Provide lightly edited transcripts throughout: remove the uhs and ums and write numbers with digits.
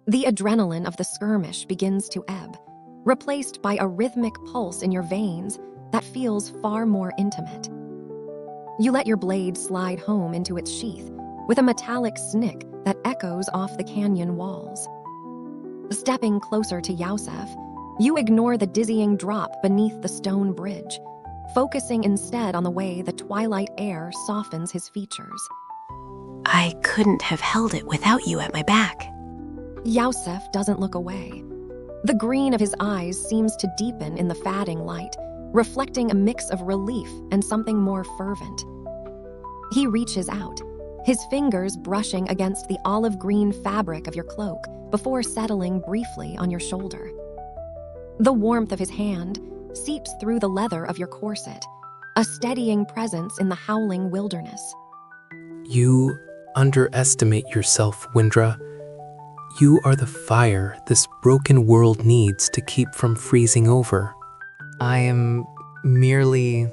The adrenaline of the skirmish begins to ebb, replaced by a rhythmic pulse in your veins that feels far more intimate. You let your blade slide home into its sheath with a metallic snick that echoes off the canyon walls. Stepping closer to Yusef, you ignore the dizzying drop beneath the stone bridge, focusing instead on the way the twilight air softens his features. I couldn't have held it without you at my back. Yusef doesn't look away. The green of his eyes seems to deepen in the fading light, reflecting a mix of relief and something more fervent. He reaches out, his fingers brushing against the olive-green fabric of your cloak before settling briefly on your shoulder. The warmth of his hand seeps through the leather of your corset, a steadying presence in the howling wilderness. You underestimate yourself, Wyndra. You are the fire this broken world needs to keep from freezing over. I am merely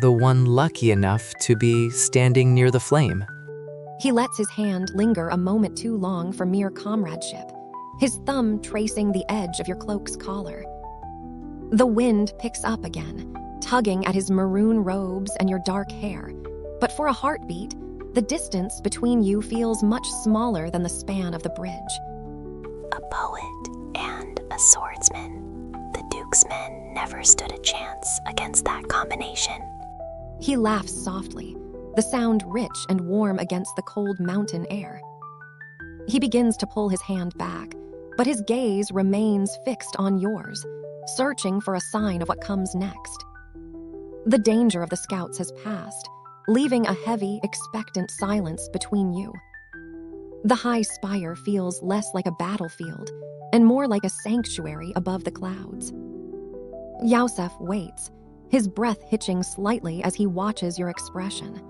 the one lucky enough to be standing near the flame. He lets his hand linger a moment too long for mere comradeship, his thumb tracing the edge of your cloak's collar. The wind picks up again, tugging at his maroon robes and your dark hair, but for a heartbeat, the distance between you feels much smaller than the span of the bridge. A poet and a swordsman. The Duke's men never stood a chance against that combination. He laughs softly, the sound rich and warm against the cold mountain air. He begins to pull his hand back, but his gaze remains fixed on yours, searching for a sign of what comes next. The danger of the scouts has passed, leaving a heavy, expectant silence between you. The high spire feels less like a battlefield and more like a sanctuary above the clouds. Yusef waits, his breath hitching slightly as he watches your expression.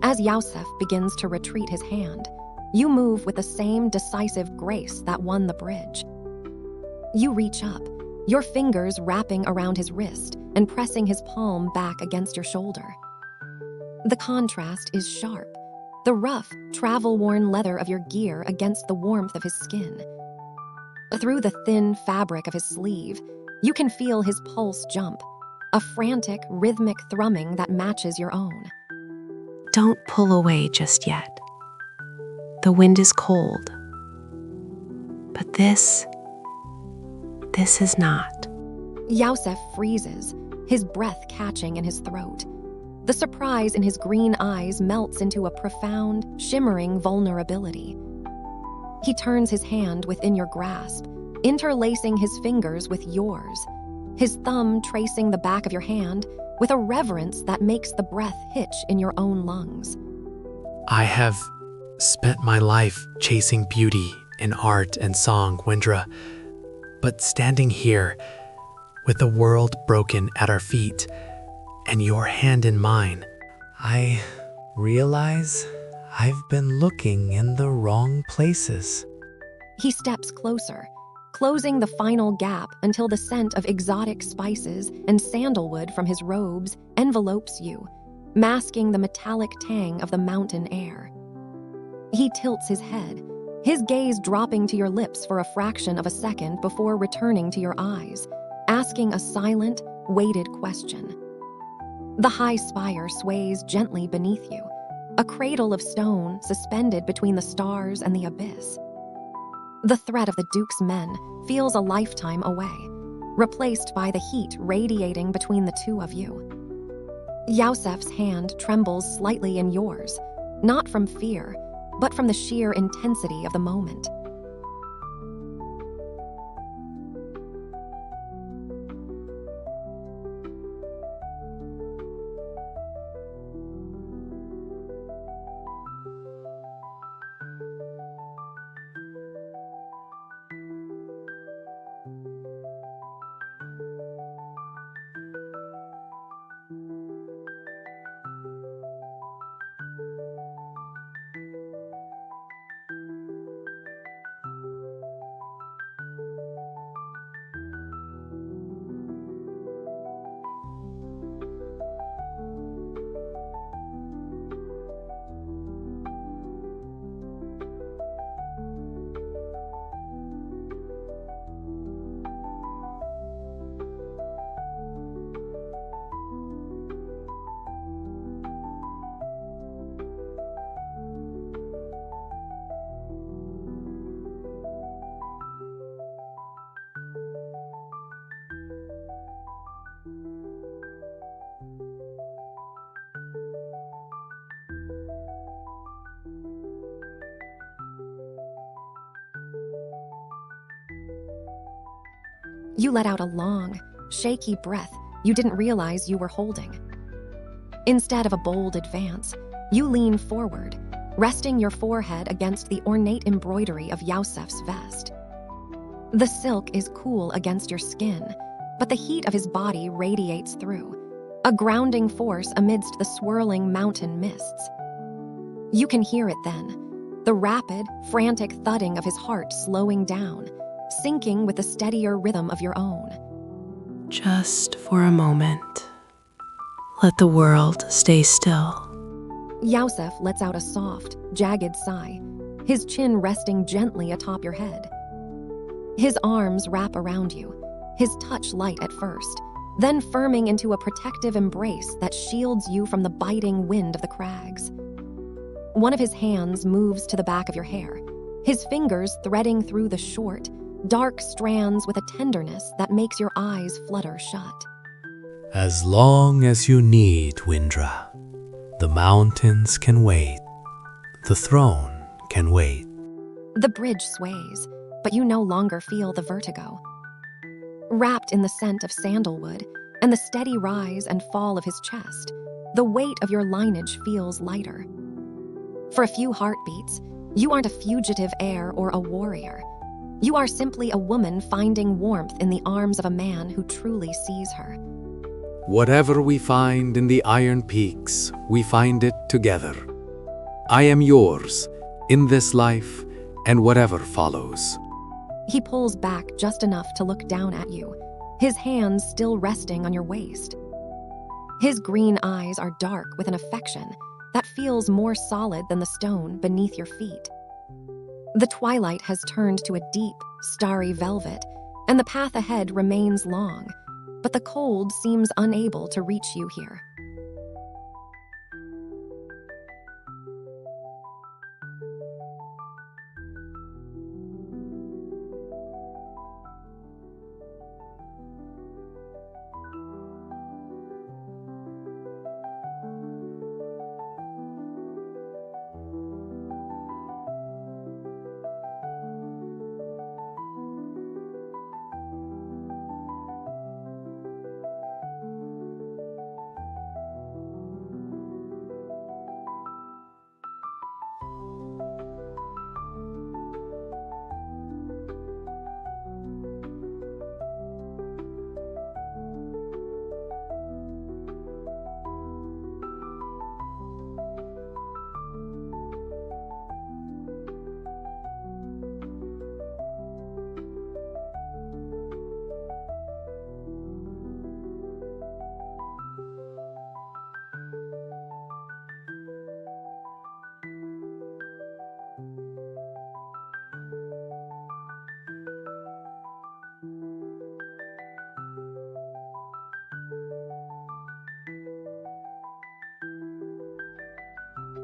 As Yusef begins to retreat his hand, you move with the same decisive grace that won the bridge. You reach up, your fingers wrapping around his wrist and pressing his palm back against your shoulder. The contrast is sharp, the rough, travel-worn leather of your gear against the warmth of his skin. Through the thin fabric of his sleeve, you can feel his pulse jump, a frantic, rhythmic thrumming that matches your own. Don't pull away just yet. The wind is cold. But this is not. Yusef freezes, his breath catching in his throat. The surprise in his green eyes melts into a profound, shimmering vulnerability. He turns his hand within your grasp, interlacing his fingers with yours, his thumb tracing the back of your hand with a reverence that makes the breath hitch in your own lungs. I have spent my life chasing beauty in art and song, Wyndra, but standing here with the world broken at our feet and your hand in mine, I realize I've been looking in the wrong places. He steps closer, closing the final gap until the scent of exotic spices and sandalwood from his robes envelopes you, masking the metallic tang of the mountain air. He tilts his head, his gaze dropping to your lips for a fraction of a second before returning to your eyes, asking a silent, weighted question. The high spire sways gently beneath you, a cradle of stone suspended between the stars and the abyss. The threat of the Duke's men feels a lifetime away, replaced by the heat radiating between the two of you. Yusef's hand trembles slightly in yours, not from fear, but from the sheer intensity of the moment. You let out a long, shaky breath you didn't realize you were holding. Instead of a bold advance, you lean forward, resting your forehead against the ornate embroidery of Yusef's vest. The silk is cool against your skin, but the heat of his body radiates through, a grounding force amidst the swirling mountain mists. You can hear it then, the rapid, frantic thudding of his heart slowing down, syncing with the steadier rhythm of your own. Just for a moment, let the world stay still. Yusef lets out a soft, jagged sigh, his chin resting gently atop your head. His arms wrap around you, his touch light at first, then firming into a protective embrace that shields you from the biting wind of the crags. One of his hands moves to the back of your hair, his fingers threading through the short, dark strands with a tenderness that makes your eyes flutter shut. As long as you need, Wyndra. The mountains can wait. The throne can wait. The bridge sways, but you no longer feel the vertigo. Wrapped in the scent of sandalwood and the steady rise and fall of his chest, the weight of your lineage feels lighter. For a few heartbeats, you aren't a fugitive heir or a warrior. You are simply a woman finding warmth in the arms of a man who truly sees her. Whatever we find in the Iron Peaks, we find it together. I am yours, in this life and whatever follows. He pulls back just enough to look down at you, his hands still resting on your waist. His green eyes are dark with an affection that feels more solid than the stone beneath your feet. The twilight has turned to a deep, starry velvet, and the path ahead remains long, but the cold seems unable to reach you here.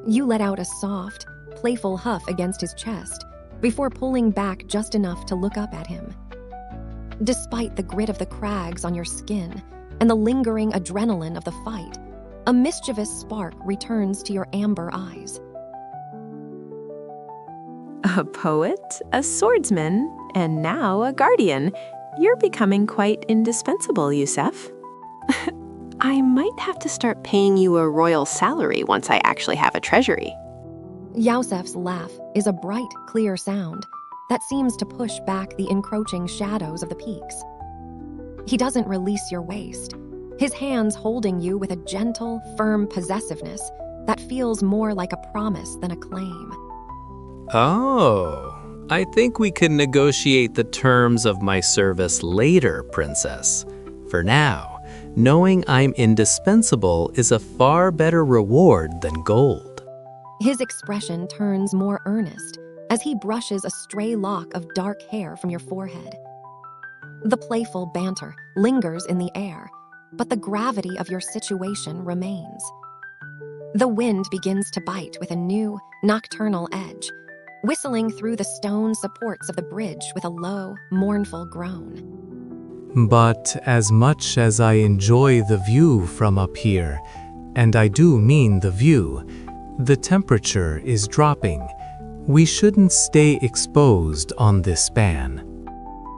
You let out a soft, playful huff against his chest before pulling back just enough to look up at him. Despite the grit of the crags on your skin and the lingering adrenaline of the fight, a mischievous spark returns to your amber eyes. A poet, a swordsman, and now a guardian. You're becoming quite indispensable, Yusef. I might have to start paying you a royal salary once I actually have a treasury. Yusef's laugh is a bright, clear sound that seems to push back the encroaching shadows of the peaks. He doesn't release your waist, his hands holding you with a gentle, firm possessiveness that feels more like a promise than a claim. Oh, I think we can negotiate the terms of my service later, Princess. For now, knowing I'm indispensable is a far better reward than gold. His expression turns more earnest as he brushes a stray lock of dark hair from your forehead. The playful banter lingers in the air, but the gravity of your situation remains. The wind begins to bite with a new, nocturnal edge, whistling through the stone supports of the bridge with a low, mournful groan. But as much as I enjoy the view from up here, and I do mean the view, the temperature is dropping. We shouldn't stay exposed on this span.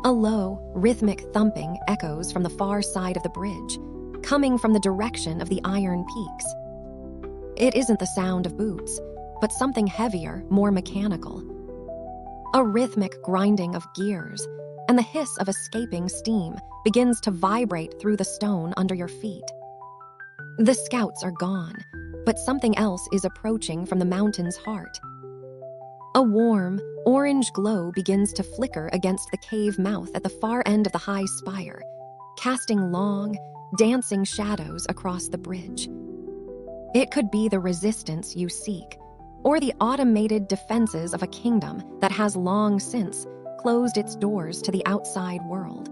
A low, rhythmic thumping echoes from the far side of the bridge, coming from the direction of the iron peaks. It isn't the sound of boots, but something heavier, more mechanical. A rhythmic grinding of gears, and the hiss of escaping steam begins to vibrate through the stone under your feet. The scouts are gone, but something else is approaching from the mountain's heart. A warm, orange glow begins to flicker against the cave mouth at the far end of the high spire, casting long, dancing shadows across the bridge. It could be the resistance you seek, or the automated defenses of a kingdom that has long since closed its doors to the outside world.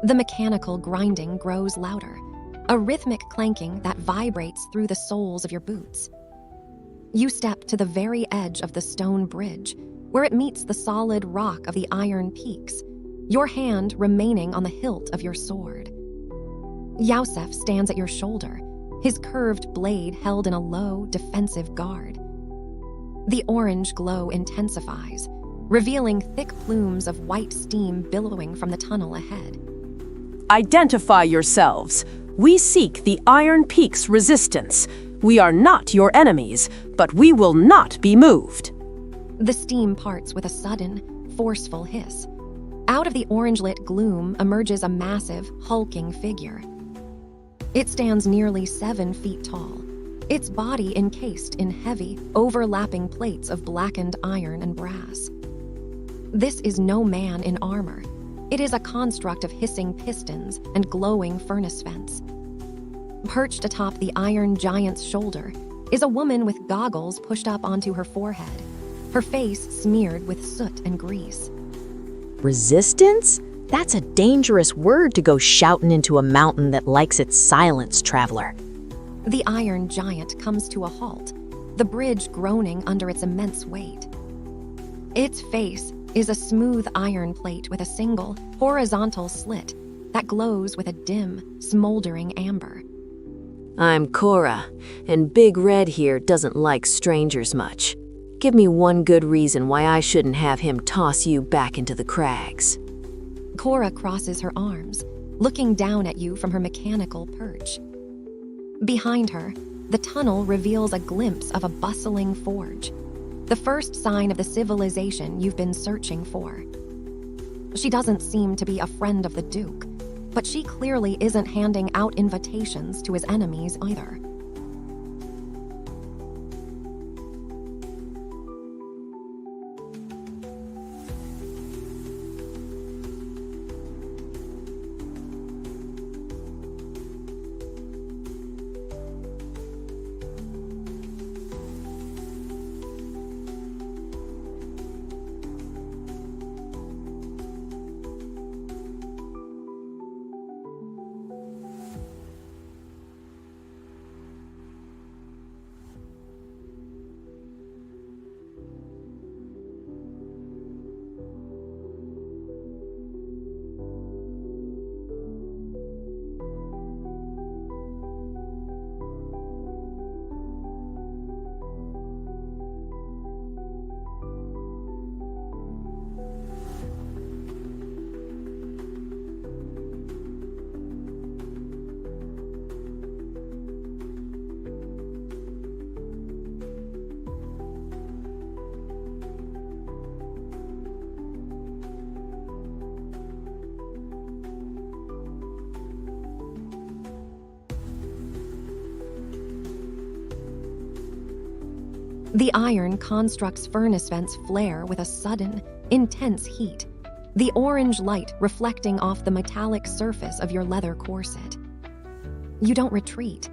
The mechanical grinding grows louder, a rhythmic clanking that vibrates through the soles of your boots. You step to the very edge of the stone bridge, where it meets the solid rock of the iron peaks, your hand remaining on the hilt of your sword. Yusef stands at your shoulder, his curved blade held in a low, defensive guard. The orange glow intensifies, revealing thick plumes of white steam billowing from the tunnel ahead. Identify yourselves. We seek the Iron Peak's resistance. We are not your enemies, but we will not be moved. The steam parts with a sudden, forceful hiss. Out of the orange-lit gloom emerges a massive, hulking figure. It stands nearly 7 feet tall, its body encased in heavy, overlapping plates of blackened iron and brass. This is no man in armor. It is a construct of hissing pistons and glowing furnace vents. Perched atop the iron giant's shoulder is a woman with goggles pushed up onto her forehead, her face smeared with soot and grease. Resistance? That's a dangerous word to go shouting into a mountain that likes its silence, traveler. The iron giant comes to a halt, the bridge groaning under its immense weight. Its face is a smooth iron plate with a single, horizontal slit that glows with a dim, smoldering amber. I'm Cora, and Big Red here doesn't like strangers much. Give me one good reason why I shouldn't have him toss you back into the crags. Cora crosses her arms, looking down at you from her mechanical perch. Behind her, the tunnel reveals a glimpse of a bustling forge, the first sign of the civilization you've been searching for. She doesn't seem to be a friend of the Duke, but she clearly isn't handing out invitations to his enemies either. The iron construct's furnace vents flare with a sudden, intense heat, the orange light reflecting off the metallic surface of your leather corset. You don't retreat.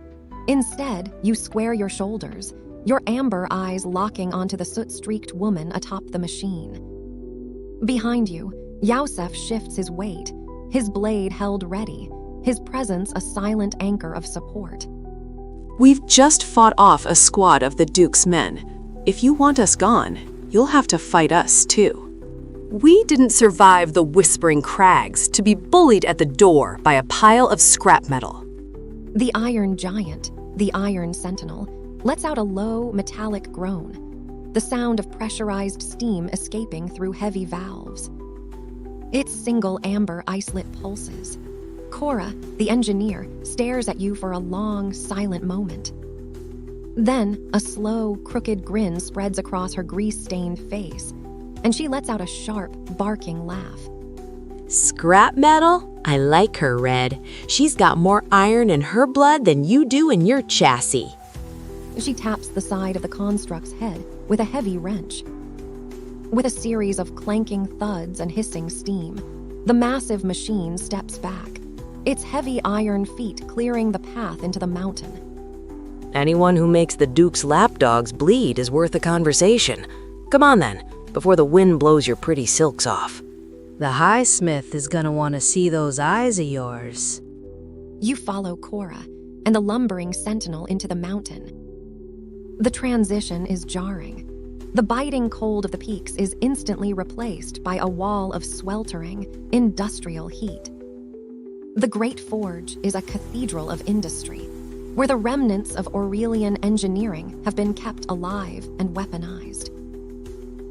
Instead, you square your shoulders, your amber eyes locking onto the soot-streaked woman atop the machine. Behind you, Yosef shifts his weight, his blade held ready, his presence a silent anchor of support. We've just fought off a squad of the Duke's men. If you want us gone, you'll have to fight us too. We didn't survive the Whispering Crags to be bullied at the door by a pile of scrap metal. The Iron Giant, the Iron Sentinel, lets out a low, metallic groan, the sound of pressurized steam escaping through heavy valves. Its single amber ice-lit pulses. Cora, the engineer, stares at you for a long, silent moment. Then, a slow, crooked grin spreads across her grease-stained face, and she lets out a sharp, barking laugh. Scrap metal? I like her, Red. She's got more iron in her blood than you do in your chassis. She taps the side of the construct's head with a heavy wrench. With a series of clanking thuds and hissing steam, the massive machine steps back, its heavy iron feet clearing the path into the mountain. Anyone who makes the Duke's lapdogs bleed is worth a conversation. Come on then, before the wind blows your pretty silks off. The highsmith is gonna want to see those eyes of yours. You follow Cora and the lumbering sentinel into the mountain. The transition is jarring. The biting cold of the peaks is instantly replaced by a wall of sweltering, industrial heat. The Great Forge is a cathedral of industry, where the remnants of Aurelian engineering have been kept alive and weaponized.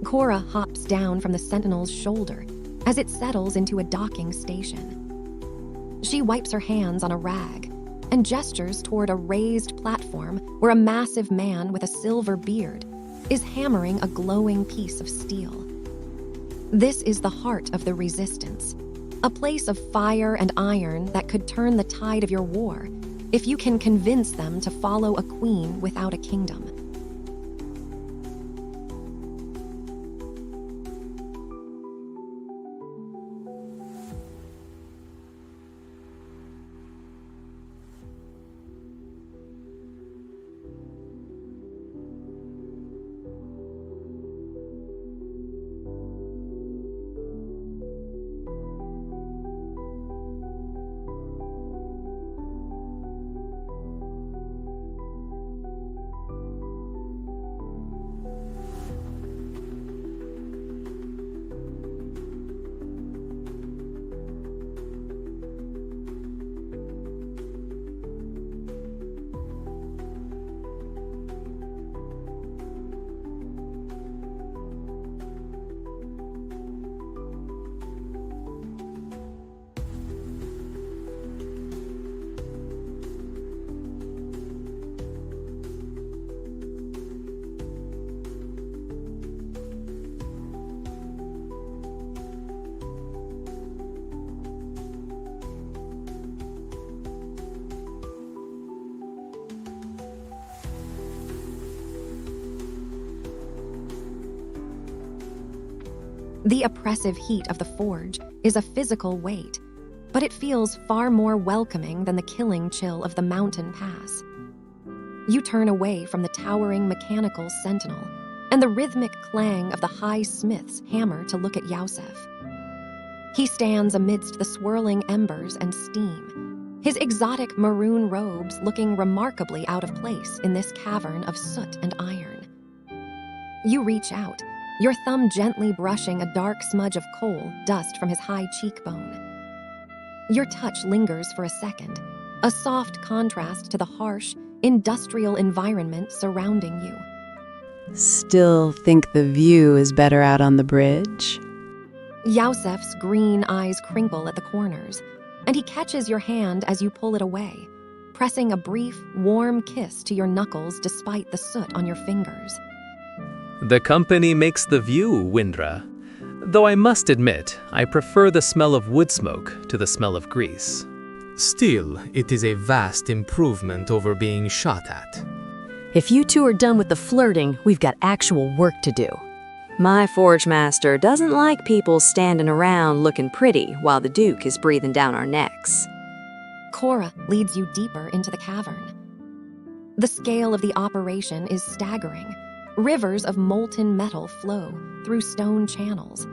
Cora hops down from the sentinel's shoulder as it settles into a docking station. She wipes her hands on a rag and gestures toward a raised platform where a massive man with a silver beard is hammering a glowing piece of steel. This is the heart of the Resistance, a place of fire and iron that could turn the tide of your war if you can convince them to follow a queen without a kingdom. The oppressive heat of the forge is a physical weight, but it feels far more welcoming than the killing chill of the mountain pass. You turn away from the towering mechanical sentinel and the rhythmic clang of the high smith's hammer to look at Yosef. He stands amidst the swirling embers and steam, his exotic maroon robes looking remarkably out of place in this cavern of soot and iron. You reach out, your thumb gently brushing a dark smudge of coal dust from his high cheekbone. Your touch lingers for a second, a soft contrast to the harsh, industrial environment surrounding you. Still think the view is better out on the bridge? Yosef's green eyes crinkle at the corners, and he catches your hand as you pull it away, pressing a brief, warm kiss to your knuckles despite the soot on your fingers. The company makes the view, Wyndra. Though I must admit, I prefer the smell of wood smoke to the smell of grease. Still, it is a vast improvement over being shot at. If you two are done with the flirting, we've got actual work to do. My forge master doesn't like people standing around looking pretty while the Duke is breathing down our necks. Cora leads you deeper into the cavern. The scale of the operation is staggering. Rivers of molten metal flow through stone channels,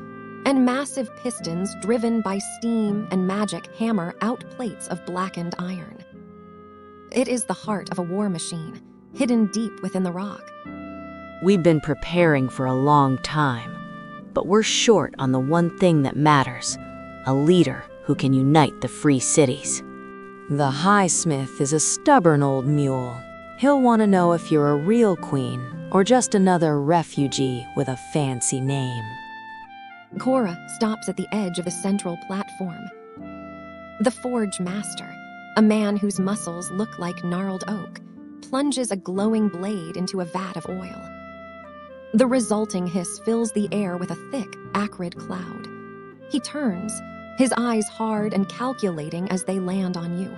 and massive pistons driven by steam and magic hammer out plates of blackened iron. It is the heart of a war machine, hidden deep within the rock. We've been preparing for a long time, but we're short on the one thing that matters, a leader who can unite the free cities. The Highsmith is a stubborn old mule. He'll want to know if you're a real queen or just another refugee with a fancy name. Cora stops at the edge of the central platform. The forge master, a man whose muscles look like gnarled oak, plunges a glowing blade into a vat of oil. The resulting hiss fills the air with a thick, acrid cloud. He turns, his eyes hard and calculating as they land on you.